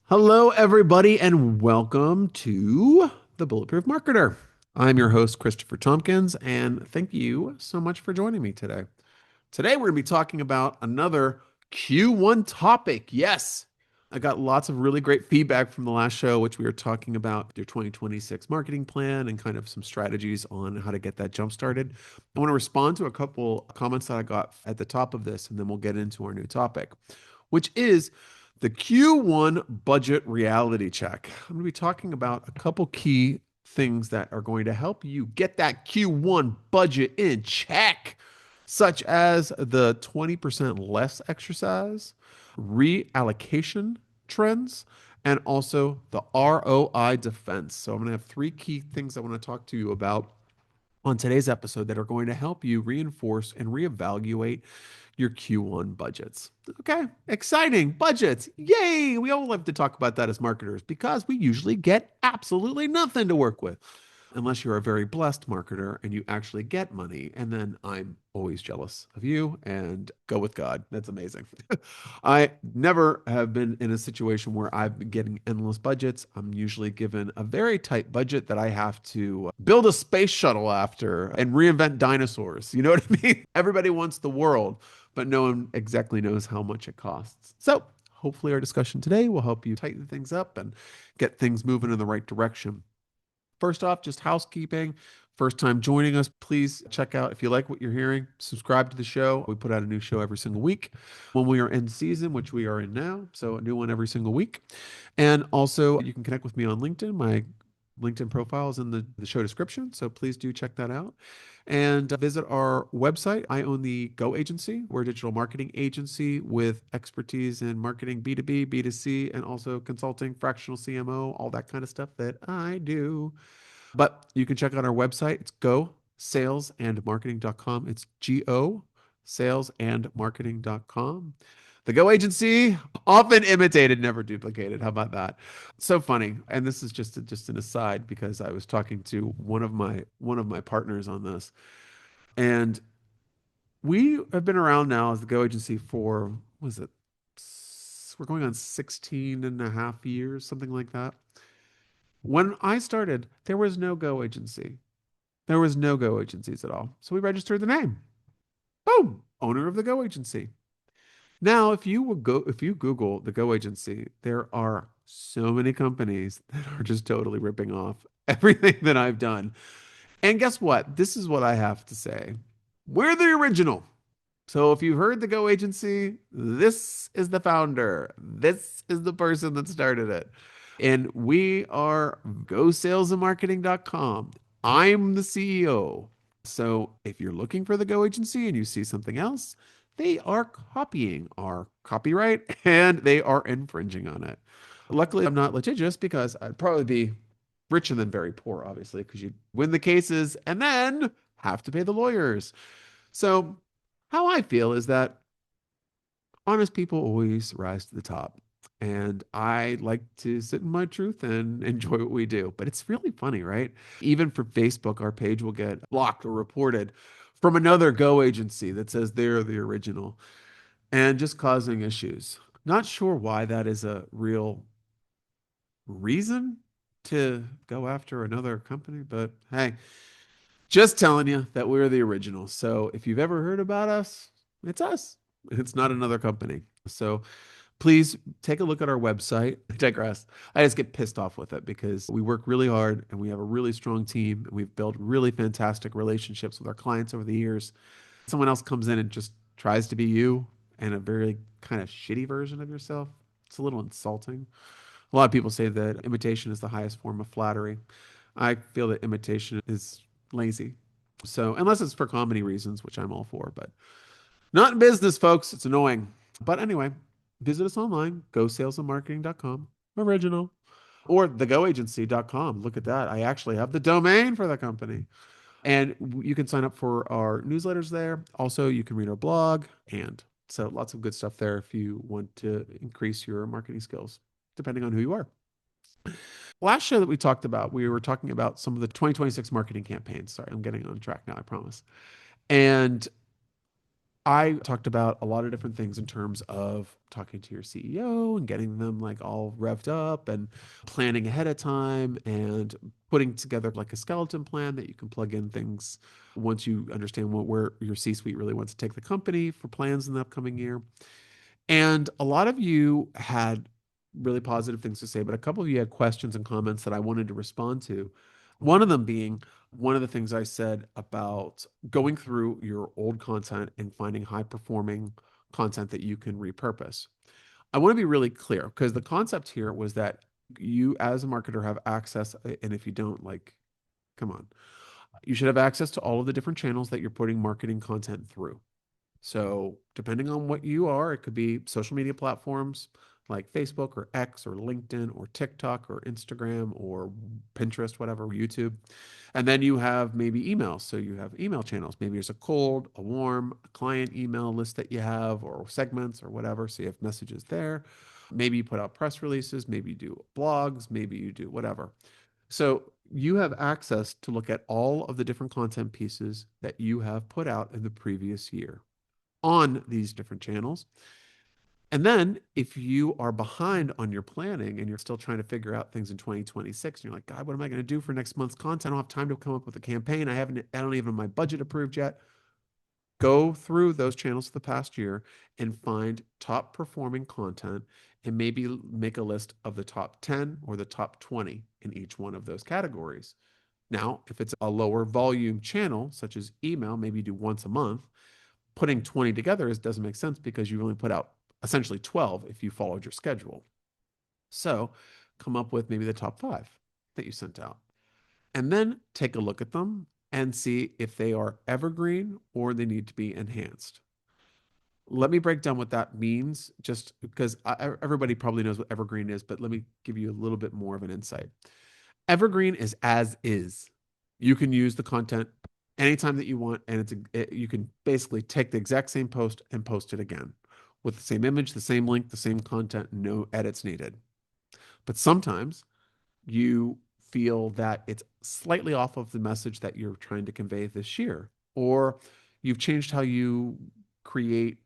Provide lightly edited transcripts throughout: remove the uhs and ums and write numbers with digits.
Hello, everybody, and welcome to the Bulletproof Marketer. I'm your host, Christopher Tompkins, and thank you so much for joining me today. Today, we're going to be talking about another Q1 topic. Yes, I got lots of really great feedback from the last show, which we were talking about your 2026 marketing plan and kind of some strategies on how to get that jump started. I want to respond to a couple comments that I got at the top of this, and then we'll get into our new topic, which is the Q1 budget reality check. I'm going to be talking about a couple key things that are going to help you get that Q1 budget in check, such as the 20% less exercise, reallocation trends, and also the ROI defense. So, I'm going to have three key things I want to talk to you about on today's episode that are going to help you reinforce and reevaluate your Q1 budgets. Okay, exciting budgets. Yay! We all love to talk about that as marketers because we usually get absolutely nothing to work with unless you're a very blessed marketer and you actually get money. And then I'm always jealous of you and go with God. That's amazing. I never have been in a situation where I've been getting endless budgets. I'm usually given a very tight budget that I have to build a space shuttle after and reinvent dinosaurs. You know what I mean? Everybody wants the world, but no one exactly knows how much it costs. So, hopefully, our discussion today will help you tighten things up and get things moving in the right direction. First off, just housekeeping. First time joining us, please check out if you like what you're hearing, subscribe to the show. We put out a new show every single week when we are in season, which we are in now. So a new one every single week. And also, you can connect with me on LinkedIn. My LinkedIn profile is in the show description. So please do check that out and visit our website. I own the Go Agency. We're a digital marketing agency with expertise in marketing B2B, B2C, and also consulting, fractional CMO, all that kind of stuff that I do. But you can check out our website. It's go salesandmarketing.com. It's go salesandmarketing.com. The Go Agency, often imitated, never duplicated. How about that? So funny. And this is just an aside because I was talking to one of my partners on this. And we have been around now as the Go Agency for, what is it? We're going on 16 and a half years, something like that. When I started, there was no Go Agency. There was no Go Agencies at all. So we registered the name. Boom, owner of the Go Agency. Now, if you Google the Go Agency, there are so many companies that are just totally ripping off everything that I've done. And guess what? This is what I have to say. We're the original. So if you've heard the Go Agency, this is the founder. This is the person that started it. And we are gosalesandmarketing.com. I'm the CEO. So if you're looking for the Go Agency and you see something else, they are copying our copyright and they are infringing on it. Luckily, I'm not litigious because I'd probably be richer than very poor, obviously, because you win the cases and then have to pay the lawyers. So, how I feel is that honest people always rise to the top. And I like to sit in my truth and enjoy what we do. But it's really funny, right? Even for Facebook, our page will get blocked or reported from another Go agency that says they're the original and just causing issues. Not sure why that is a real reason to go after another company, but hey, just telling you that we're the original. So if you've ever heard about us, it's us. It's not another company. So please take a look at our website. I digress. I just get pissed off with it because we work really hard and we have a really strong team and we've built really fantastic relationships with our clients over the years. Someone else comes in and just tries to be you and a very kind of shitty version of yourself. It's a little insulting. A lot of people say that imitation is the highest form of flattery. I feel that imitation is lazy. So, unless it's for comedy reasons, which I'm all for, but not in business, folks. It's annoying. But anyway, visit us online, gosalesandmarketing.com, original, or thegoagency.com. Look at that. I actually have the domain for the company. And you can sign up for our newsletters there. Also, you can read our blog. And so lots of good stuff there if you want to increase your marketing skills, depending on who you are. Last show that we talked about, we were talking about some of the 2026 marketing campaigns. Sorry, I'm getting on track now, I promise. And I talked about a lot of different things in terms of talking to your CEO and getting them like all revved up and planning ahead of time and putting together like a skeleton plan that you can plug in things once you understand where your C-suite really wants to take the company for plans in the upcoming year. And a lot of you had really positive things to say, but a couple of you had questions and comments that I wanted to respond to. One of them being one of the things I said about going through your old content and finding high performing content that you can repurpose. I want to be really clear because the concept here was that you, as a marketer, have access. And if you don't, like, come on, you should have access to all of the different channels that you're putting marketing content through. So, depending on what you are, it could be social media platforms like Facebook or X or LinkedIn or TikTok or Instagram or Pinterest, whatever, YouTube. And then you have maybe emails. So, you have email channels. Maybe there's a cold, a warm, a client email list that you have or segments or whatever. So, you have messages there. Maybe you put out press releases. Maybe you do blogs. Maybe you do whatever. So, you have access to look at all of the different content pieces that you have put out in the previous year on these different channels. And then if you are behind on your planning and you're still trying to figure out things in 2026, and you're like, God, what am I going to do for next month's content? I don't have time to come up with a campaign. I don't even have my budget approved yet. Go through those channels for the past year and find top performing content and maybe make a list of the top 10 or the top 20 in each one of those categories. Now, if it's a lower volume channel, such as email, maybe you do once a month, putting 20 together doesn't make sense because you only put out essentially 12 if you followed your schedule. So come up with maybe the top 5 that you sent out. And then take a look at them and see if they are evergreen or they need to be enhanced. Let me break down what that means just because everybody probably knows what evergreen is, but let me give you a little bit more of an insight. Evergreen is as is. You can use the content anytime that you want, and you can basically take the exact same post and post it again with the same image, the same link, the same content, no edits needed. But sometimes you feel that it's slightly off of the message that you're trying to convey this year, or you've changed how you create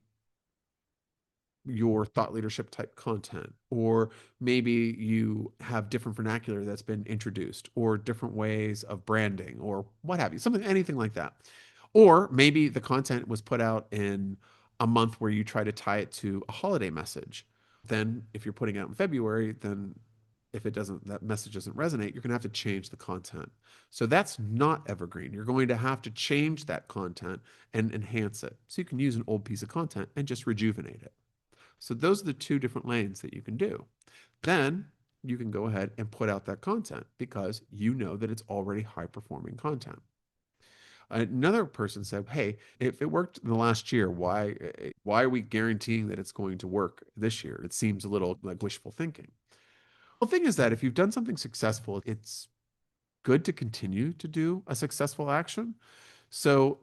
your thought leadership type content, or maybe you have different vernacular that's been introduced, or different ways of branding, or what have you, something, anything like that. Or maybe the content was put out in a month where you try to tie it to a holiday message. Then, if you're putting it out in February, then if that message doesn't resonate, you're going to have to change the content. So that's not evergreen. You're going to have to change that content and enhance it. So you can use an old piece of content and just rejuvenate it. So those are the two different lanes that you can do. Then you can go ahead and put out that content because you know that it's already high performing content. Another person said, "Hey, if it worked in the last year, why are we guaranteeing that it's going to work this year? It seems a little like wishful thinking." Well, the thing is that if you've done something successful, it's good to continue to do a successful action. So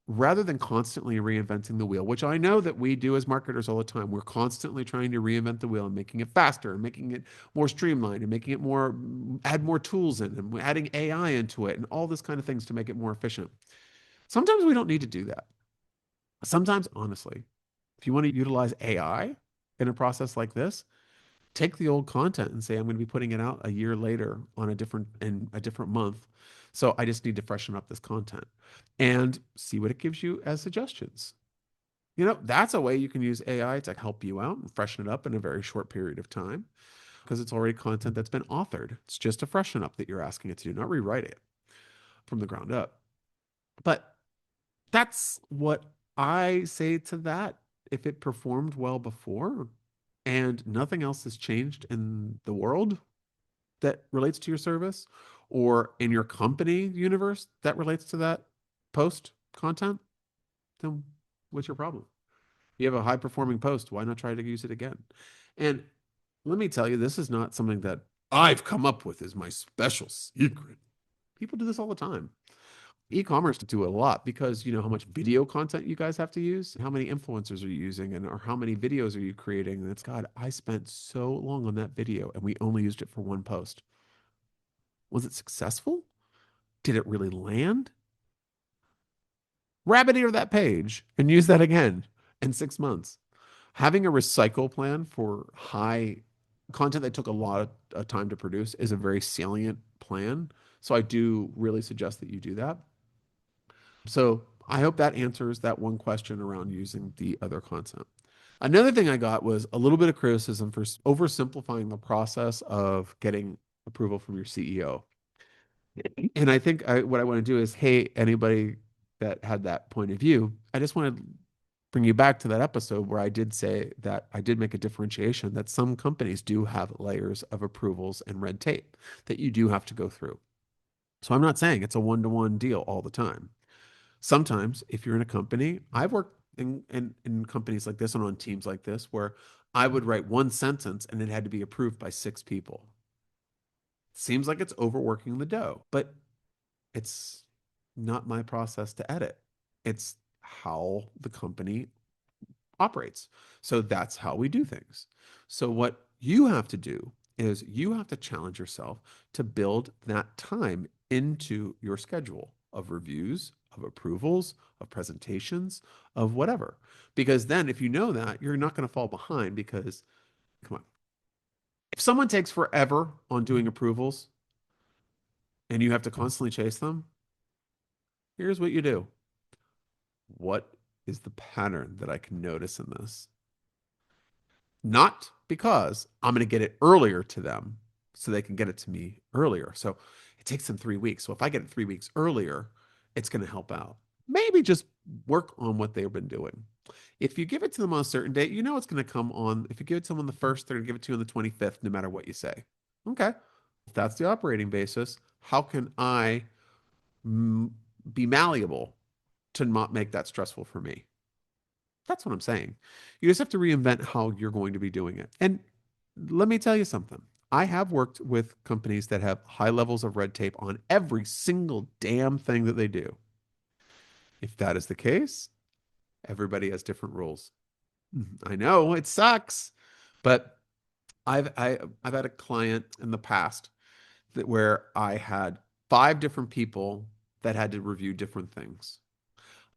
rather than constantly reinventing the wheel, which I know that we do as marketers all the time, we're constantly trying to reinvent the wheel and making it faster and making it more streamlined and making it more, add more tools in and adding AI into it and all this kind of things to make it more efficient. Sometimes we don't need to do that. Sometimes, honestly, if you want to utilize AI in a process like this, take the old content and say, I'm going to be putting it out a year later in a different month. So I just need to freshen up this content and see what it gives you as suggestions. That's a way you can use AI to help you out and freshen it up in a very short period of time because it's already content that's been authored. It's just a freshen up that you're asking it to do, not rewrite it from the ground up. But that's what I say to that. If it performed well before and nothing else has changed in the world that relates to your service or in your company universe that relates to that post content, then what's your problem? You have a high performing post. Why not try to use it again? And let me tell you, this is not something that I've come up with as my special secret. People do this all the time. E-commerce do a lot because you know how much video content you guys have to use, how many influencers are you using, and or how many videos are you creating? And it's God, I spent so long on that video and we only used it for one post. Was it successful? Did it really land? rabbit ear that page and use that again in 6 months. Having a recycle plan for high content that took a lot of time to produce is a very salient plan. So I do really suggest that you do that. So I hope that answers that one question around using the other content. Another thing I got was a little bit of criticism for oversimplifying the process of getting approval from your CEO. And I think what I want to do is, hey, anybody that had that point of view, I just want to bring you back to that episode where I did say that I did make a differentiation that some companies do have layers of approvals and red tape that you do have to go through. So I'm not saying it's a one-to-one deal all the time. Sometimes if you're in a company, I've worked in companies like this and on teams like this where I would write one sentence and it had to be approved by 6 people. Seems like it's overworking the dough, but it's not my process to edit. It's how the company operates. So that's how we do things. So what you have to do is you have to challenge yourself to build that time into your schedule of reviews, of approvals, of presentations, of whatever. Because then if you know that, you're not going to fall behind because come on. If someone takes forever on doing approvals and you have to constantly chase them, here's what you do. What is the pattern that I can notice in this? Not because I'm going to get it earlier to them so they can get it to me earlier. So it takes them 3 weeks. So if I get it 3 weeks earlier, it's going to help out. Maybe just work on what they've been doing. If you give it to them on a certain date, you know it's going to come on. If you give it to them on the first, they're going to give it to you on the 25th, no matter what you say. Okay. If that's the operating basis, how can I mm, be malleable to not make that stressful for me? That's what I'm saying. You just have to reinvent how you're going to be doing it. And let me tell you something. I have worked with companies that have high levels of red tape on every single damn thing that they do. If that is the case, everybody has different rules. I know it sucks, but I've had a client in the past that where I had 5 different people that had to review different things.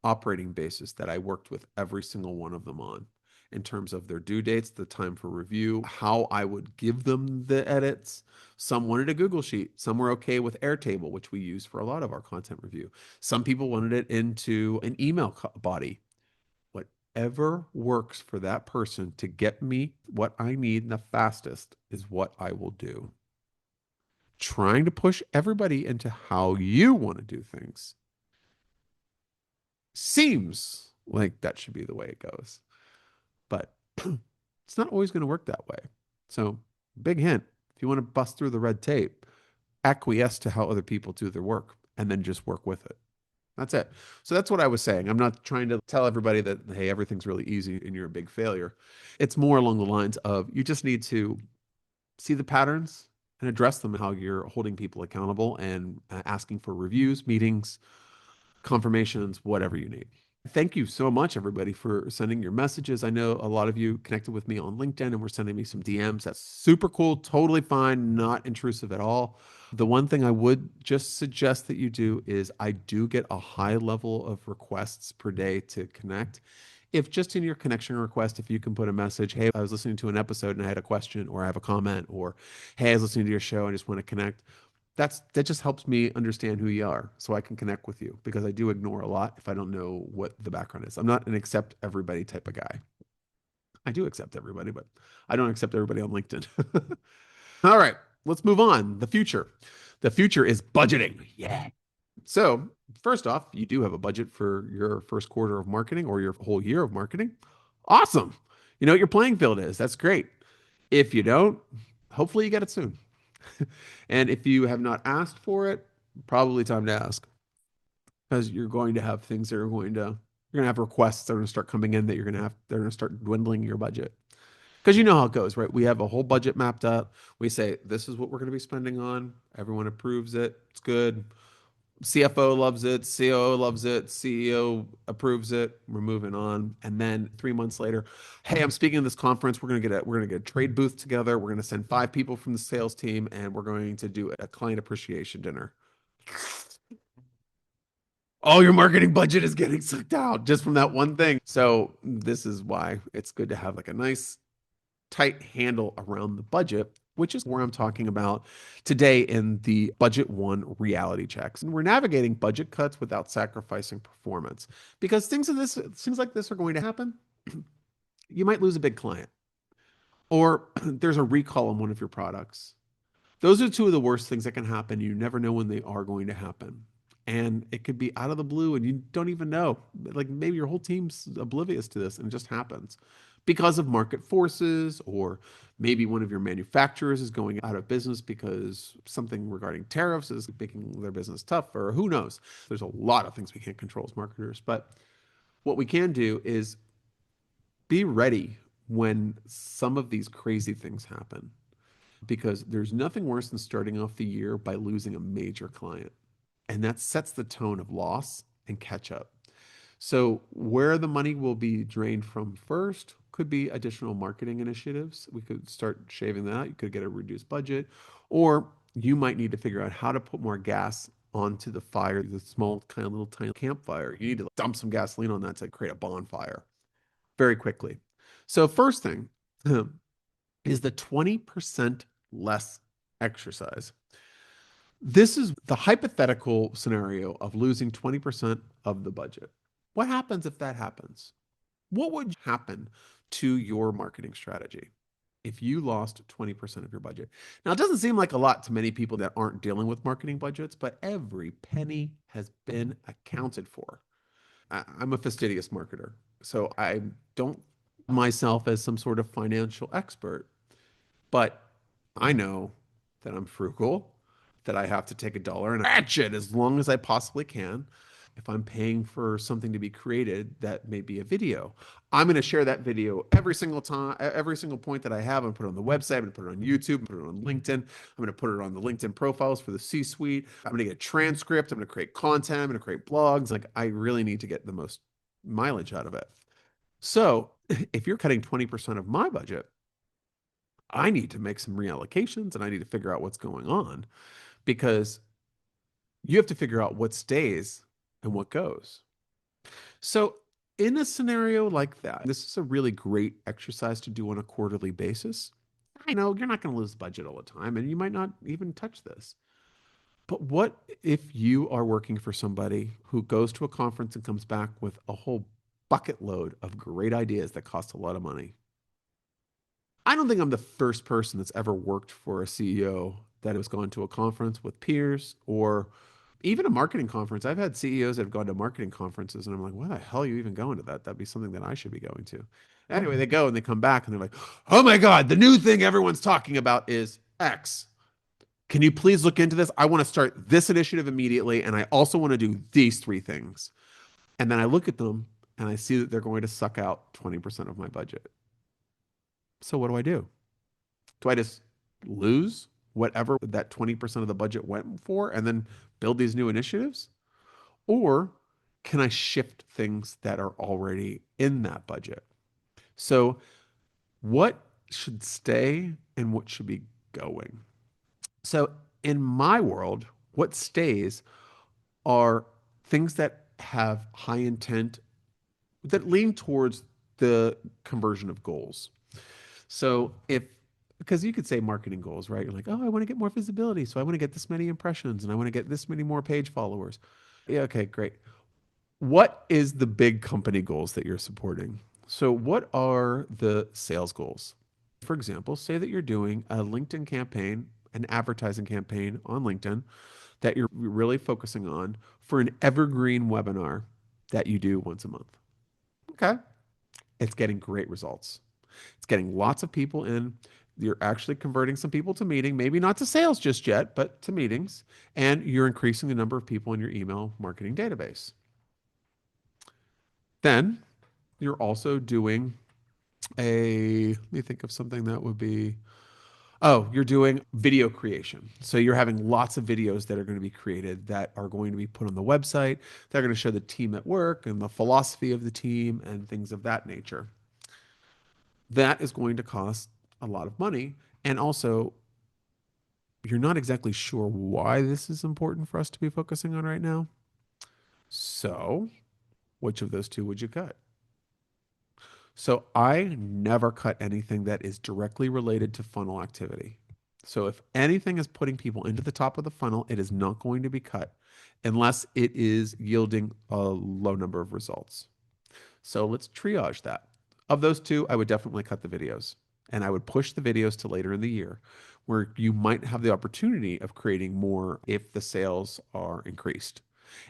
Operating basis that I worked with every single one of them on in terms of their due dates, the time for review, how I would give them the edits. Some wanted a Google Sheet. Some were okay with Airtable, which we use for a lot of our content review. Some people wanted it into an email body. Whatever works for that person to get me what I need the fastest is what I will do. Trying to push everybody into how you want to do things seems like that should be the way it goes. But it's not always going to work that way. So, big hint if you want to bust through the red tape, acquiesce to how other people do their work and then just work with it. That's it. So, that's what I was saying. I'm not trying to tell everybody that, hey, everything's really easy and you're a big failure. It's more along the lines of you just need to see the patterns and address them, how you're holding people accountable and asking for reviews, meetings, confirmations, whatever you need. Thank you so much, everybody, for sending your messages. I know a lot of you connected with me on LinkedIn and were sending me some DMs. That's super cool. Totally fine. Not intrusive at all. The one thing I would just suggest that you do is I do get a high level of requests per day to connect. If just in your connection request, if you can put a message, hey, I was listening to an episode and I had a question, or I have a comment, or hey, I was listening to your show and I just want to connect, that just helps me understand who you are so I can connect with you because I do ignore a lot if I don't know what the background is. I'm not an accept everybody type of guy. I do accept everybody, but I don't accept everybody on LinkedIn. All right, let's move on. The future. The future is budgeting. Yeah. So, first off, you do have a budget for your first quarter of marketing or your whole year of marketing. Awesome. You know what your playing field is. That's great. If you don't, hopefully you get it soon. And if you have not asked for it, probably time to ask because you're going to have things that are going to, you're going to have requests that are going to start coming in that you're going to have, they're going to start dwindling your budget. Because you know how it goes, right? We have a whole budget mapped up. We say, this is what we're going to be spending on. Everyone approves it. It's good. CFO loves it. COO loves it. CEO approves it. We're moving on. And then 3 months later, hey, I'm speaking at this conference. We're gonna get a trade booth together. We're gonna send 5 people from the sales team, and we're going to do a client appreciation dinner. all your marketing budget is getting sucked out just from that one thing. So this is why it's good to have like a nice tight handle around the budget, which is where I'm talking about today in the budget one reality checks. And we're navigating budget cuts without sacrificing performance because things like this are going to happen. You might lose a big client or there's a recall on one of your products. Those are two of the worst things that can happen. You never know when they are going to happen. And it could be out of the blue and you don't even know. Like maybe your whole team's oblivious to this and it just happens because of market forces, or maybe one of your manufacturers is going out of business because something regarding tariffs is making their business tough, or who knows. There's a lot of things we can't control as marketers. But what we can do is be ready when some of these crazy things happen, because there's nothing worse than starting off the year by losing a major client. And that sets the tone of loss and catch up. So, where the money will be drained from first could be additional marketing initiatives. We could start shaving that. You could get a reduced budget, or you might need to figure out how to put more gas onto the fire, the small, kind of little tiny campfire. You need to dump some gasoline on that to create a bonfire very quickly. So, first thing is the 20% less exercise. This is the hypothetical scenario of losing 20% of the budget. What happens if that happens? What would happen to your marketing strategy if you lost 20% of your budget? Now, it doesn't seem like a lot to many people that aren't dealing with marketing budgets, but every penny has been accounted for. I'm a fastidious marketer, so I don't myself as some sort of financial expert, but I know that I'm frugal, that I have to take a dollar and stretch it as long as I possibly can. If I'm paying for something to be created that may be a video, I'm going to share that video every single time, every single point that I have. I'm going to put it on the website, I'm going to put it on YouTube, put it on LinkedIn. I'm going to put it on the LinkedIn profiles for the C-suite. I'm going to get a transcript. I'm going to create content. I'm going to create blogs. Like I really need to get the most mileage out of it. So if you're cutting 20% of my budget, I need to make some reallocations and I need to figure out what's going on, because you have to figure out what stays and what goes. So, in a scenario like that, this is a really great exercise to do on a quarterly basis. I know you're not going to lose budget all the time and you might not even touch this. But what if you are working for somebody who goes to a conference and comes back with a whole bucket load of great ideas that cost a lot of money? I don't think I'm the first person that's ever worked for a CEO that has gone to a conference with peers or even a marketing conference. I've had CEOs that have gone to marketing conferences and I'm like, why the hell are you even going to that? That'd be something that I should be going to. Anyway, they go and they come back and they're like, oh my God, the new thing everyone's talking about is X. Can you please look into this? I want to start this initiative immediately. And I also want to do these three things. And then I look at them and I see that they're going to suck out 20% of my budget. So what do I do? Do I just lose whatever that 20% of the budget went for and then build these new initiatives? Or can I shift things that are already in that budget? So, what should stay and what should be going? So, in my world, what stays are things that have high intent, that lean towards the conversion of goals. So if, because you could say marketing goals, right? You're like, oh, I want to get more visibility. So I want to get this many impressions and I want to get this many more page followers. Yeah, okay, great. What is the big company goals that you're supporting? So what are the sales goals? For example, say that you're doing a LinkedIn campaign, an advertising campaign on LinkedIn that you're really focusing on for an evergreen webinar that you do once a month. Okay. It's getting great results. It's getting lots of people in. You're actually converting some people to meeting, maybe not to sales just yet, but to meetings. And you're increasing the number of people in your email marketing database. Then you're also doing let me think of something that would be, oh, you're doing video creation. So you're having lots of videos that are going to be created that are going to be put on the website. They're going to show the team at work and the philosophy of the team and things of that nature. That is going to cost a lot of money. And also, you're not exactly sure why this is important for us to be focusing on right now. So, which of those two would you cut? So, I never cut anything that is directly related to funnel activity. So, if anything is putting people into the top of the funnel, it is not going to be cut unless it is yielding a low number of results. So let's triage that. Of those two, I would definitely cut the videos and I would push the videos to later in the year where you might have the opportunity of creating more if the sales are increased.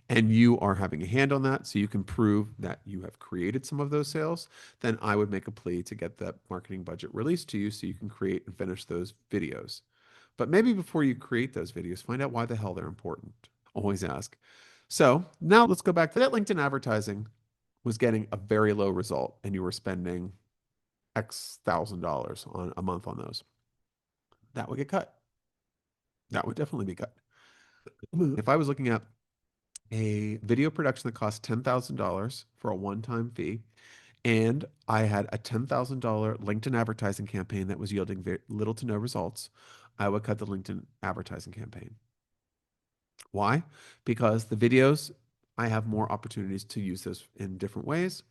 And you are having a hand on that, so you can prove that you have created some of those sales. Then I would make a plea to get that marketing budget released to you so you can create and finish those videos. But maybe before you create those videos, find out why the hell they're important. Always ask. So now let's go back to that LinkedIn advertising was getting a very low result and you were spending X thousand dollars on a month on those. That would get cut. That would definitely be cut. If I was looking at a video production that cost $10,000 for a one-time fee, and I had a $10,000 LinkedIn advertising campaign that was yielding very little to no results, I would cut the LinkedIn advertising campaign. Why? Because the videos, I have more opportunities to use those in different ways.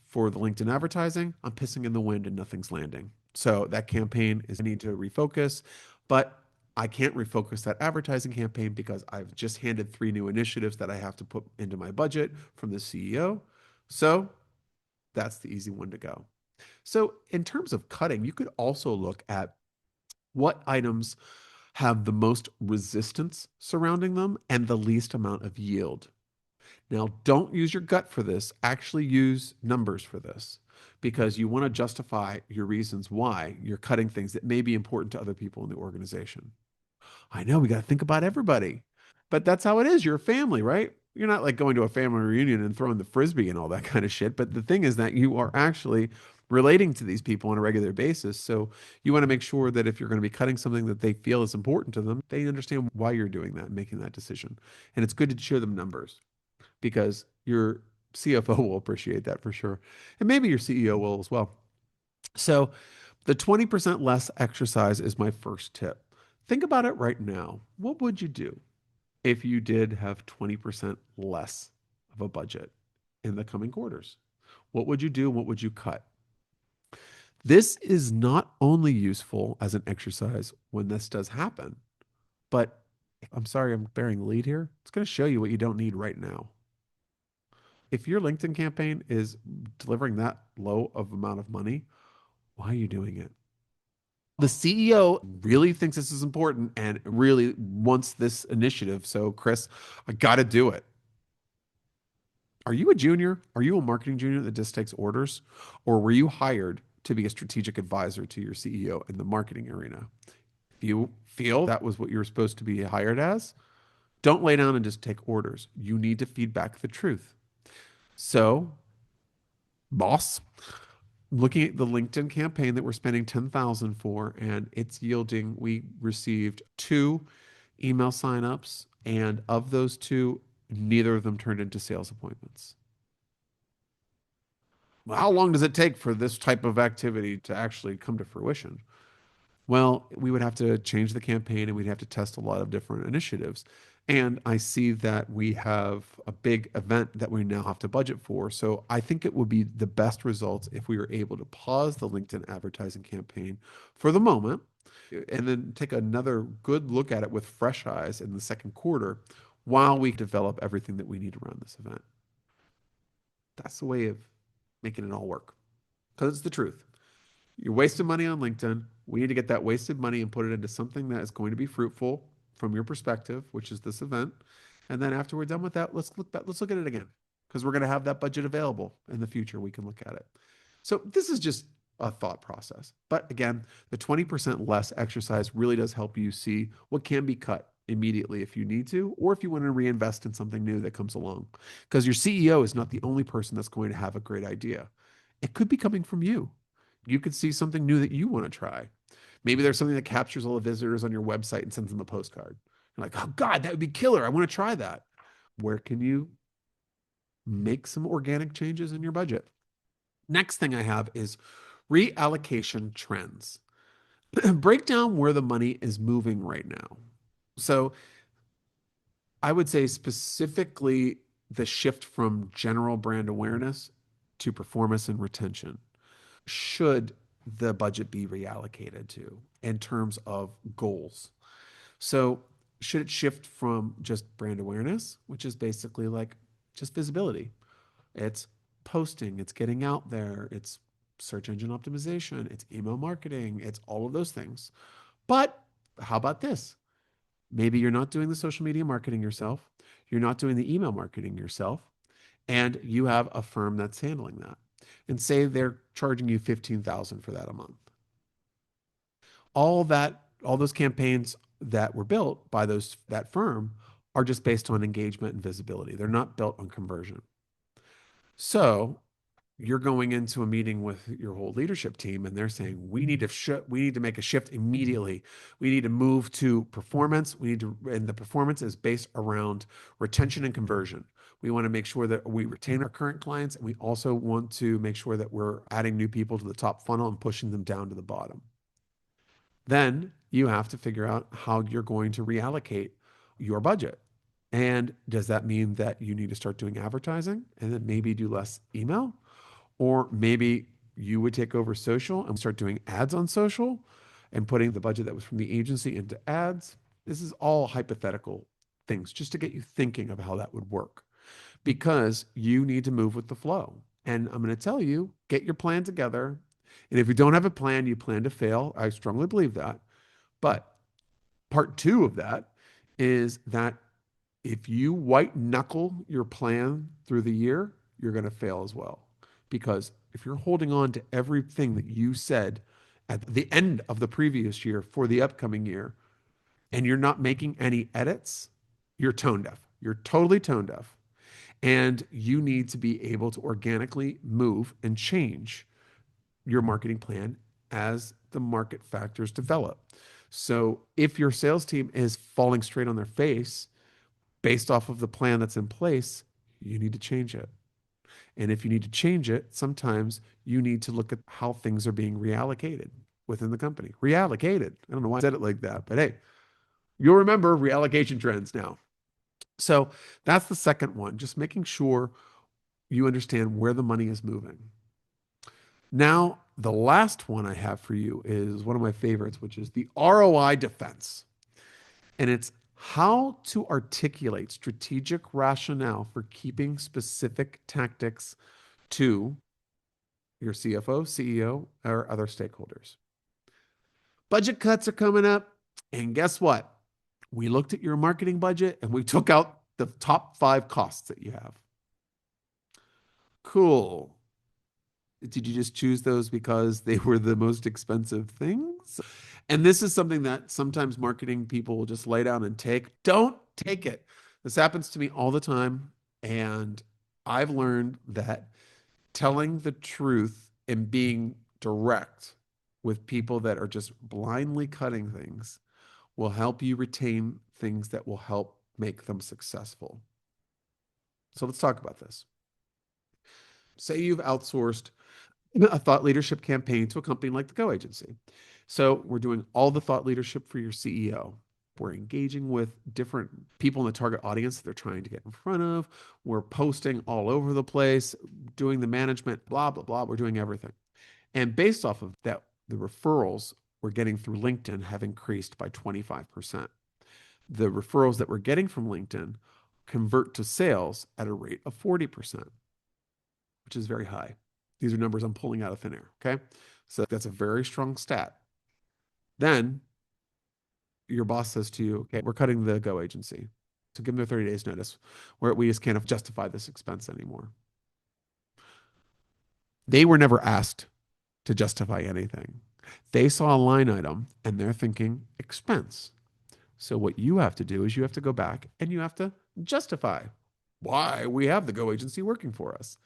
For the LinkedIn advertising, I'm pissing in the wind and nothing's landing. So that campaign is I need to refocus, but I can't refocus that advertising campaign because I've just handed 3 new initiatives that I have to put into my budget from the CEO. So that's the easy one to go. So in terms of cutting, you could also look at what items have the most resistance surrounding them and the least amount of yield. Now, don't use your gut for this. Actually, use numbers for this because you want to justify your reasons why you're cutting things that may be important to other people in the organization. I know we got to think about everybody, but that's how it is. You're a family, right? You're not like going to a family reunion and throwing the frisbee and all that kind of shit. But the thing is that you are actually relating to these people on a regular basis. So you want to make sure that if you're going to be cutting something that they feel is important to them, they understand why you're doing that and making that decision. And it's good to show them numbers because your CFO will appreciate that for sure. And maybe your CEO will as well. So the 20% less exercise is my first tip. Think about it right now. What would you do if you did have 20% less of a budget in the coming quarters? What would you do? What would you cut? This is not only useful as an exercise when this does happen, but I'm sorry, I'm bearing the lead here. It's going to show you what you don't need right now. If your LinkedIn campaign is delivering that low of amount of money, why are you doing it? The CEO really thinks this is important and really wants this initiative. So, Chris, I got to do it. Are you a junior? Are you a marketing junior that just takes orders? Or were you hired to be a strategic advisor to your CEO in the marketing arena? If you feel that was what you were supposed to be hired as, don't lay down and just take orders. You need to feed back the truth. So, boss, looking at the LinkedIn campaign that we're spending 10,000 for and it's yielding we received 2 email signups and of those 2 neither of them turned into sales appointments. Well, how long does it take for this type of activity to actually come to fruition? Well, we would have to change the campaign and we'd have to test a lot of different initiatives. And I see that we have a big event that we now have to budget for. So I think it would be the best results if we were able to pause the LinkedIn advertising campaign for the moment and then take another good look at it with fresh eyes in the second quarter while we develop everything that we need around this event. That's the way of making it all work because it's the truth. You're wasting money on LinkedIn. We need to get that wasted money and put it into something that is going to be fruitful from your perspective, which is this event. And then after we're done with that, let's look back, let's look at it again because we're going to have that budget available in the future. We can look at it. So this is just a thought process. But again, the 20% less exercise really does help you see what can be cut immediately if you need to, or if you want to reinvest in something new that comes along. Because your CEO is not the only person that's going to have a great idea. It could be coming from you. You could see something new that you want to try. Maybe there's something that captures all the visitors on your website and sends them a postcard. You're like, oh God, that would be killer. I want to try that. Where can you make some organic changes in your budget? Next thing I have is reallocation trends. Break down where the money is moving right now. So I would say specifically the shift from general brand awareness to performance and retention should the budget be reallocated to in terms of goals? So, should it shift from just brand awareness, which is basically like just visibility? It's posting, it's getting out there, it's search engine optimization, it's email marketing, it's all of those things. But how about this? Maybe you're not doing the social media marketing yourself, you're not doing the email marketing yourself, and you have a firm that's handling that. And say they're charging you 15,000 for that a month. All those campaigns that were built by that firm are just based on engagement and visibility. They're not built on conversion. So you're going into a meeting with your whole leadership team and they're saying we need to make a shift immediately. We need to move to performance. And the performance is based around retention and conversion. We want to make sure that we retain our current clients, and we also want to make sure that we're adding new people to the top funnel and pushing them down to the bottom. Then you have to figure out how you're going to reallocate your budget. And does that mean that you need to start doing advertising and then maybe do less email? Or maybe you would take over social and start doing ads on social and putting the budget that was from the agency into ads. This is all hypothetical things just to get you thinking of how that would work, because you need to move with the flow. And I'm going to tell you, get your plan together. And if you don't have a plan, you plan to fail. I strongly believe that. But part two of that is that if you white knuckle your plan through the year, you're going to fail as well. Because if you're holding on to everything that you said at the end of the previous year for the upcoming year, and you're not making any edits, you're tone deaf. You're totally tone deaf. And you need to be able to organically move and change your marketing plan as the market factors develop. So if your sales team is falling straight on their face based off of the plan that's in place, you need to change it. And if you need to change it, sometimes you need to look at how things are being reallocated within the company. Reallocated. I don't know why I said it like that, but hey, you'll remember reallocation trends now. So that's the second one, just making sure you understand where the money is moving. Now, the last one I have for you is one of my favorites, which is the ROI defense. And it's how to articulate strategic rationale for keeping specific tactics to your CFO, CEO, or other stakeholders. Budget cuts are coming up. And guess what? We looked at your marketing budget and we took out the top 5 costs that you have. Cool. Did you just choose those because they were the most expensive things? And this is something that sometimes marketing people will just lay down and take. Don't take it. This happens to me all the time. And I've learned that telling the truth and being direct with people that are just blindly cutting things will help you retain things that will help make them successful. So let's talk about this. Say you've outsourced a thought leadership campaign to a company like the Go Agency. So we're doing all the thought leadership for your CEO. We're engaging with different people in the target audience that they're trying to get in front of. We're posting all over the place, doing the management, blah, blah, blah. We're doing everything. And based off of that, the referrals we're getting through LinkedIn have increased by 25%. The referrals that we're getting from LinkedIn convert to sales at a rate of 40%, which is very high. These are numbers I'm pulling out of thin air, okay? So that's a very strong stat. Then your boss says to you, okay, we're cutting the Go Agency. So give them a 30 days notice where we just can't justify this expense anymore. They were never asked to justify anything. They saw a line item and they're thinking expense. So what you have to do is you have to go back and you have to justify why we have the Go Agency working for us.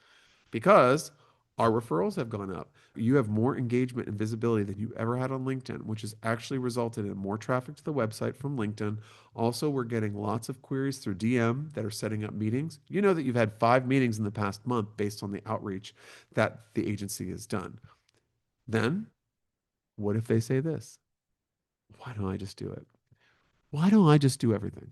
Because our referrals have gone up. You have more engagement and visibility than you ever had on LinkedIn, which has actually resulted in more traffic to the website from LinkedIn. Also, we're getting lots of queries through DM that are setting up meetings. You know that you've had 5 meetings in the past month based on the outreach that the agency has done. Then, what if they say this? Why don't I just do it? Why don't I just do everything?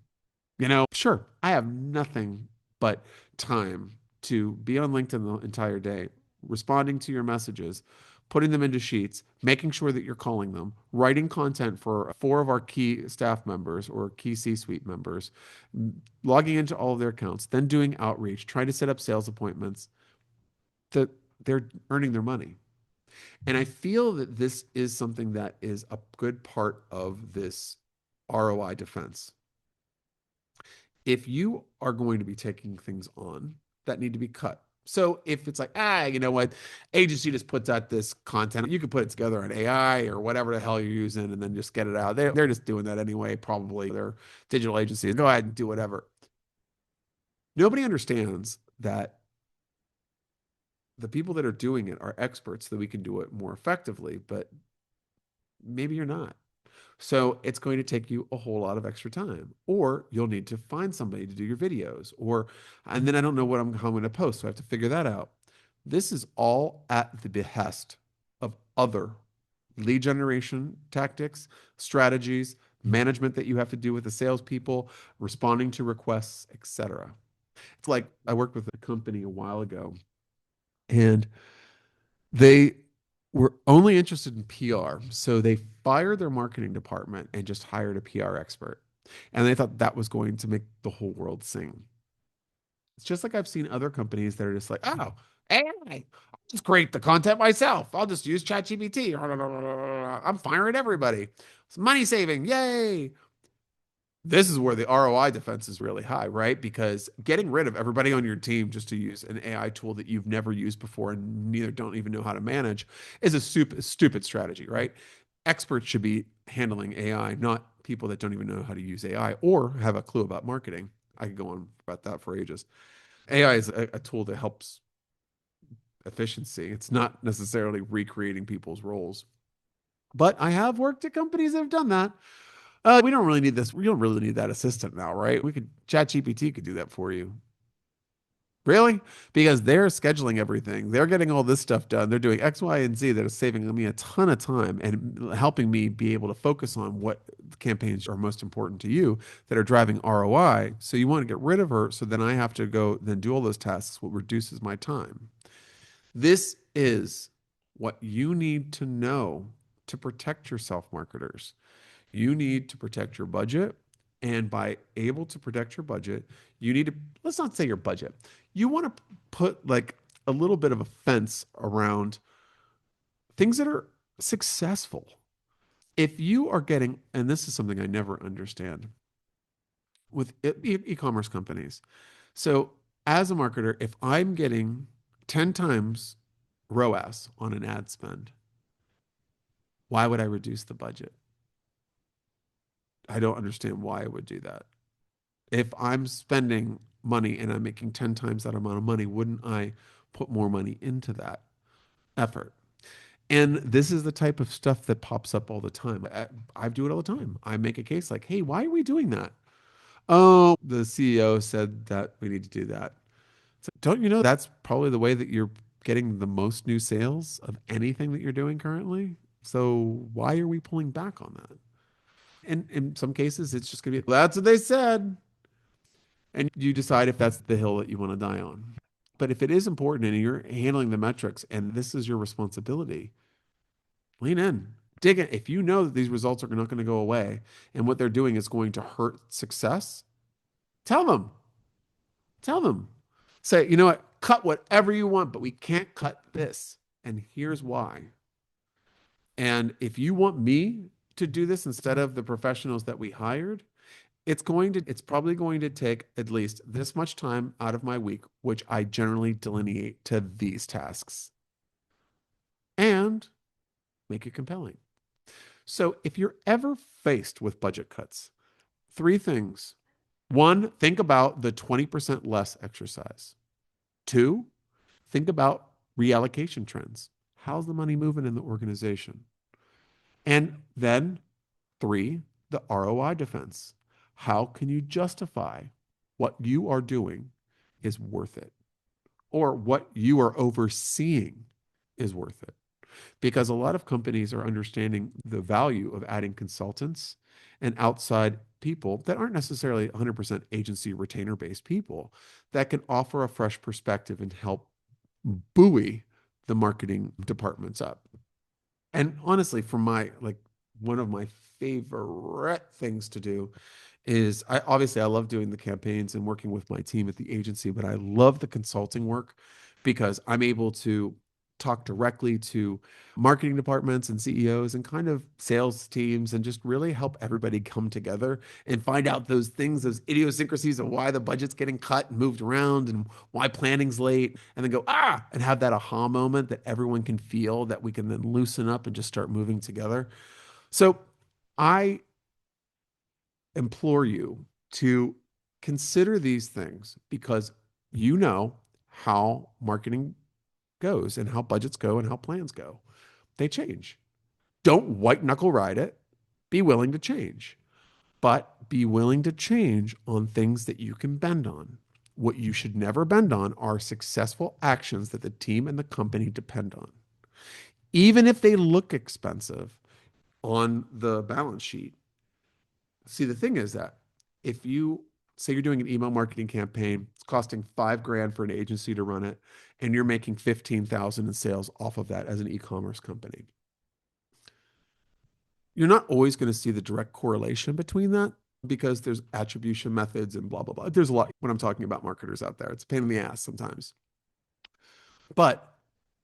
Sure, I have nothing but time to be on LinkedIn the entire day, responding to your messages, putting them into sheets, making sure that you're calling them, writing content for four of our key staff members or key C-suite members, logging into all of their accounts, then doing outreach, trying to set up sales appointments, that they're earning their money. And I feel that this is something that is a good part of this ROI defense. If you are going to be taking things on that need to be cut, so if it's like, you know what, agency just puts out this content, you can put it together on AI or whatever the hell you're using and then just get it out. They're just doing that anyway, probably. They're digital agencies. Go ahead and do whatever. Nobody understands that the people that are doing it are experts, that we can do it more effectively, but maybe you're not. So it's going to take you a whole lot of extra time, or you'll need to find somebody to do your videos, and then I don't know how I'm going to post. So I have to figure that out. This is all at the behest of other lead generation tactics, strategies, management that you have to do with the salespeople, responding to requests, etc. It's like I worked with a company a while ago, and they were only interested in PR. So they fired their marketing department and just hired a PR expert. And they thought that was going to make the whole world sing. It's just like I've seen other companies that are just like, oh, AI, I'll just create the content myself. I'll just use ChatGPT. I'm firing everybody. It's money saving. Yay. This is where the ROI defense is really high, right? Because getting rid of everybody on your team just to use an AI tool that you've never used before and neither don't even know how to manage is a stupid strategy, right? Experts should be handling AI, not people that don't even know how to use AI or have a clue about marketing. I could go on about that for ages. AI is a tool that helps efficiency. It's not necessarily recreating people's roles. But I have worked at companies that have done that. We don't really need this. We don't really need that assistant now, right? ChatGPT could do that for you. Really? Because they're scheduling everything. They're getting all this stuff done. They're doing X, Y, and Z that are saving me a ton of time and helping me be able to focus on what campaigns are most important to you that are driving ROI. So you want to get rid of her. So then I have to go then do all those tasks, what reduces my time. This is what you need to know to protect yourself, marketers. You need to protect your budget. And by able to protect your budget, you need to, let's not say your budget. You want to put like a little bit of a fence around things that are successful. If you are getting, and this is something I never understand with e-commerce companies. So as a marketer, if I'm getting 10 times ROAS on an ad spend, why would I reduce the budget? I don't understand why I would do that. If I'm spending money and I'm making 10 times that amount of money, wouldn't I put more money into that effort? And this is the type of stuff that pops up all the time. I do it all the time. I make a case like, hey, why are we doing that? Oh, the CEO said that we need to do that. So don't you know that's probably the way that you're getting the most new sales of anything that you're doing currently? So why are we pulling back on that? And in some cases, it's just going to be, that's what they said. And you decide if that's the hill that you want to die on. But if it is important and you're handling the metrics and this is your responsibility, lean in, dig in. If you know that these results are not going to go away and what they're doing is going to hurt success, tell them. Tell them. Say, you know what? Cut whatever you want, but we can't cut this. And here's why. And if you want me to do this instead of the professionals that we hired, it's probably going to take at least this much time out of my week, which I generally delineate to these tasks, and make it compelling. So if you're ever faced with budget cuts, three things. One, think about the 20% less exercise. Two, think about reallocation trends. How's the money moving in the organization? And then three, the ROI defense. How can you justify what you are doing is worth it, or what you are overseeing is worth it? Because a lot of companies are understanding the value of adding consultants and outside people that aren't necessarily 100% agency retainer based people that can offer a fresh perspective and help buoy the marketing departments up. And honestly, for my like one of my favorite things to do is I love doing the campaigns and working with my team at the agency, but I love the consulting work because I'm able to talk directly to marketing departments and CEOs and kind of sales teams and just really help everybody come together and find out those things, those idiosyncrasies of why the budget's getting cut and moved around and why planning's late, and then go, and have that aha moment that everyone can feel that we can then loosen up and just start moving together. So I implore you to consider these things because you know how marketing goes and how budgets go and how plans go. They change. Don't white knuckle ride it. Be willing to change, but be willing to change on things that you can bend on. What you should never bend on are successful actions that the team and the company depend on. Even if they look expensive on the balance sheet, see, the thing is that if you say you're doing an email marketing campaign, it's costing 5 grand for an agency to run it, and you're making 15,000 in sales off of that as an e-commerce company. You're not always going to see the direct correlation between that because there's attribution methods and blah, blah, blah. There's a lot when I'm talking about marketers out there. It's a pain in the ass sometimes. But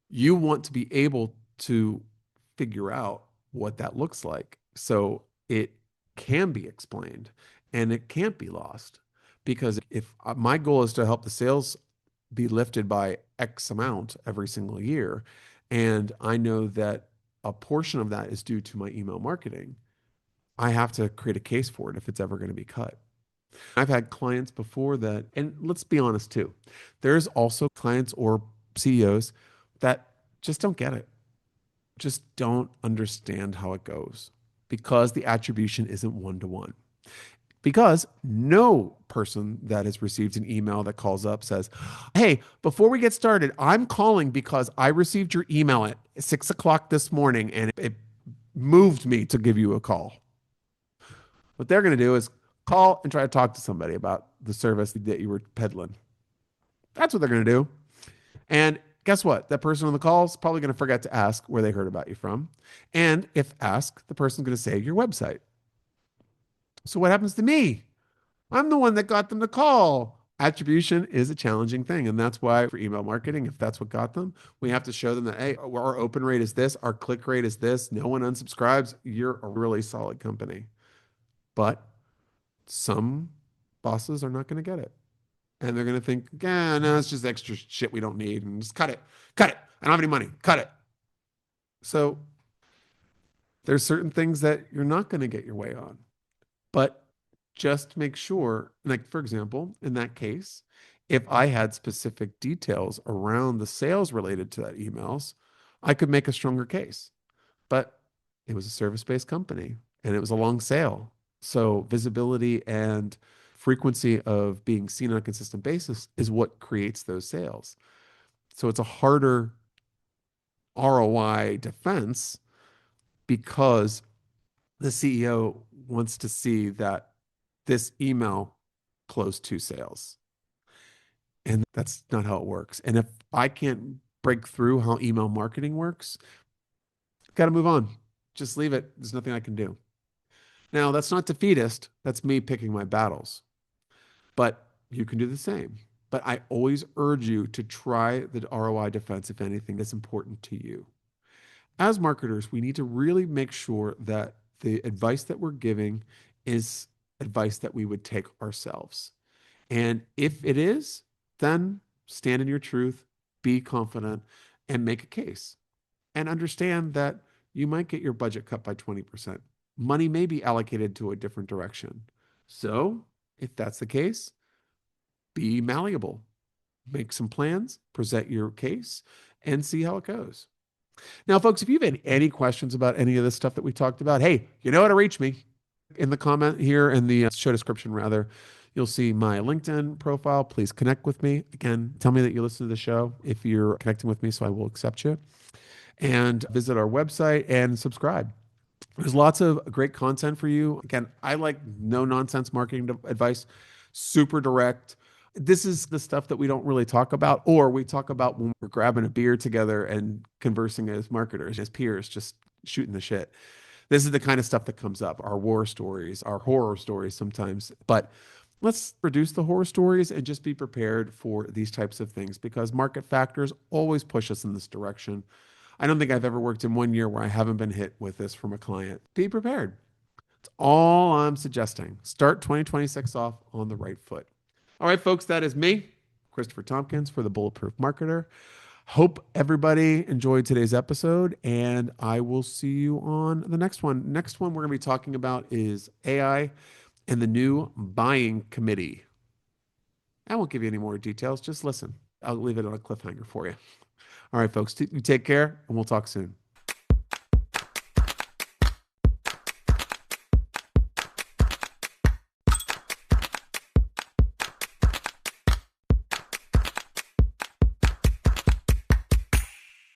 you want to be able to figure out what that looks like so it can be explained and it can't be lost. Because if my goal is to help the sales be lifted by X amount every single year, and I know that a portion of that is due to my email marketing, I have to create a case for it if it's ever going to be cut. I've had clients before that, and let's be honest too, there's also clients or CEOs that just don't get it, just don't understand how it goes because the attribution isn't one-to-one. Because no person that has received an email that calls up says, "Hey, before we get started, I'm calling because I received your email at 6 o'clock this morning and it moved me to give you a call." What they're going to do is call and try to talk to somebody about the service that you were peddling. That's what they're going to do. And guess what? That person on the call is probably going to forget to ask where they heard about you from. And if asked, the person's going to say your website. So what happens to me? I'm the one that got them to call. Attribution is a challenging thing. And that's why for email marketing, if that's what got them, we have to show them that, hey, our open rate is this, our click rate is this, no one unsubscribes. You're a really solid company. But some bosses are not going to get it. And they're going to think, yeah, no, it's just extra shit we don't need. And just cut it. Cut it. I don't have any money. Cut it. So there's certain things that you're not going to get your way on. But just make sure, like, for example, in that case, if I had specific details around the sales related to that emails, I could make a stronger case. But it was a service-based company and it was a long sale. So visibility and frequency of being seen on a consistent basis is what creates those sales. So it's a harder ROI defense because the CEO wants to see that this email closed 2 sales. And that's not how it works. And if I can't break through how email marketing works, got to move on. Just leave it. There's nothing I can do. Now, that's not defeatist. That's me picking my battles. But you can do the same. But I always urge you to try the ROI defense if anything is important to you. As marketers, we need to really make sure that the advice that we're giving is advice that we would take ourselves. And if it is, then stand in your truth, be confident, and make a case. And understand that you might get your budget cut by 20%. Money may be allocated to a different direction. So if that's the case, be malleable. Make some plans, present your case, and see how it goes. Now, folks, if you've had any questions about any of this stuff that we talked about, hey, you know how to reach me. In the comment here, in the show description rather, you'll see my LinkedIn profile. Please connect with me. Again, tell me that you listen to the show if you're connecting with me, so I will accept you. And visit our website and subscribe. There's lots of great content for you. Again, I like no nonsense marketing advice, super direct. This is the stuff that we don't really talk about, or we talk about when we're grabbing a beer together and conversing as marketers, as peers, just shooting the shit. This is the kind of stuff that comes up, our war stories, our horror stories sometimes. But let's reduce the horror stories and just be prepared for these types of things because market factors always push us in this direction. I don't think I've ever worked in 1 year where I haven't been hit with this from a client. Be prepared. It's all I'm suggesting. Start 2026 off on the right foot. All right, folks, that is me, Christopher Tompkins for the Bulletproof Marketer. Hope everybody enjoyed today's episode, and I will see you on the next one. Next one we're going to be talking about is AI and the new buying committee. I won't give you any more details. Just listen. I'll leave it on a cliffhanger for you. All right, folks, you take care, and we'll talk soon.